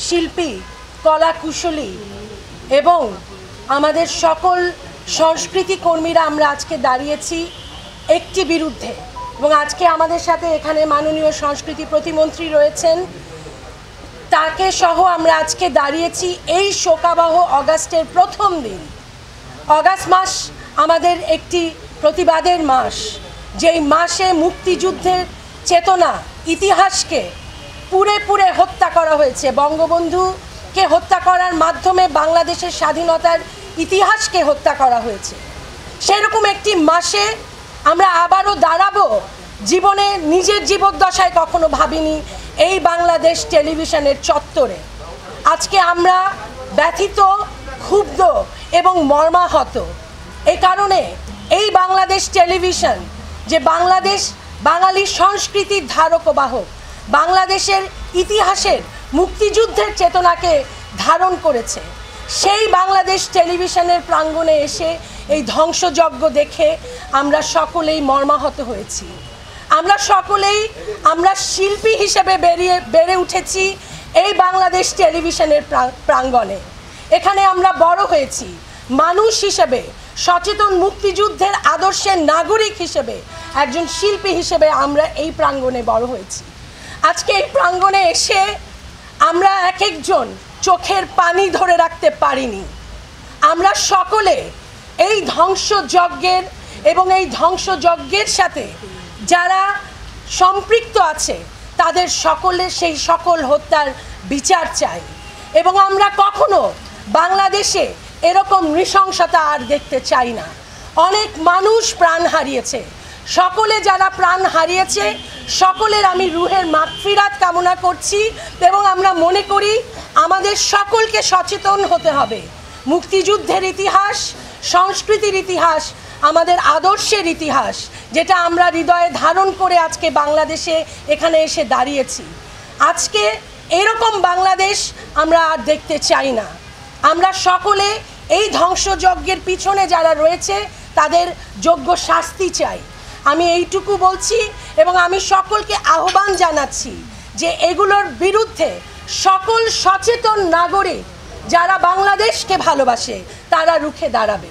শিল্পী, কলাকুশলী এবং আমাদের সকল সংস্কৃতি কর্মীরা আমরা আজকে দাঁড়িয়েছি একটি বিরুদ্ধে। এবং আজকে আমাদের সাথে এখানে মাননীয় সংস্কৃতি প্রতিমন্ত্রী রয়েছেন, তাকে সহ আমরা আজকে দাঁড়িয়েছি এই শোকাবহ অগাস্টের প্রথম দিন। অগাস্ট মাস আমাদের একটি প্রতিবাদের মাস, যেই মাসে মুক্তিযুদ্ধের চেতনা, ইতিহাসকে পুরে পুরে হত্যা করা হয়েছে। বঙ্গবন্ধুকে হত্যা করার মাধ্যমে বাংলাদেশের স্বাধীনতার ইতিহাসকে হত্যা করা হয়েছে। সেরকম একটি মাসে আমরা আবারও দাঁড়াবো, জীবনে নিজের জীবদ্দশায় কখনো ভাবিনি এই বাংলাদেশ টেলিভিশনের চত্বরে। আজকে আমরা ব্যথিত, ক্ষুব্ধ এবং মর্মাহত। এই কারণে এই বাংলাদেশ টেলিভিশন, যে বাংলাদেশ বাঙালি সংস্কৃতির ধারক ও বাহক, বাংলাদেশের ইতিহাসের মুক্তিযুদ্ধের চেতনাকে ধারণ করেছে, সেই বাংলাদেশ টেলিভিশনের প্রাঙ্গণে এসে এই ধ্বংসযজ্ঞ দেখে আমরা সকলেই মর্মাহত হয়েছি। আমরা সকলেই শিল্পী হিসেবে বেড়ে উঠেছি এই বাংলাদেশ টেলিভিশনের প্রাঙ্গণে। এখানে আমরা বড় হয়েছি মানুষ হিসেবে, সচেতন মুক্তিযুদ্ধের আদর্শের নাগরিক হিসেবে, একজন শিল্পী হিসেবে আমরা এই প্রাঙ্গণে বড় হয়েছি। আজকে এই প্রাঙ্গণে এসে আমরা এক একজন চোখের পানি ধরে রাখতে পারিনি। আমরা সকলে এই ধ্বংসযজ্ঞের এবং এই ধ্বংসযজ্ঞের সাথে যারা সম্পৃক্ত আছে তাদের সকলের সেই সকল হত্যার বিচার চাই। এবং আমরা কখনো বাংলাদেশে এরকম নৃশংসতা আর দেখতে চাই না। অনেক মানুষ প্রাণ হারিয়েছে, সকলে যারা প্রাণ হারিয়েছে সকলের আমি রুহের মাগফিরাত কামনা করছি। এবং আমরা মনে করি আমাদের সকলকে সচেতন হতে হবে। মুক্তিযুদ্ধের ইতিহাস, সংস্কৃতির ইতিহাস, আমাদের আদর্শের ইতিহাস, যেটা আমরা হৃদয়ে ধারণ করে আজকে বাংলাদেশে এখানে এসে দাঁড়িয়েছি। আজকে এরকম বাংলাদেশ আমরা আর দেখতে চাই না। আমরা সকলে এই ধ্বংসযজ্ঞের পিছনে যারা রয়েছে তাদের যোগ্য শাস্তি চাই। আমি এইটুকু বলছি এবং আমি সকলকে আহ্বান জানাচ্ছি যে এগুলোর বিরুদ্ধে সকল সচেতন নাগরিক যারা বাংলাদেশকে ভালোবাসে তারা রুখে দাঁড়াবে।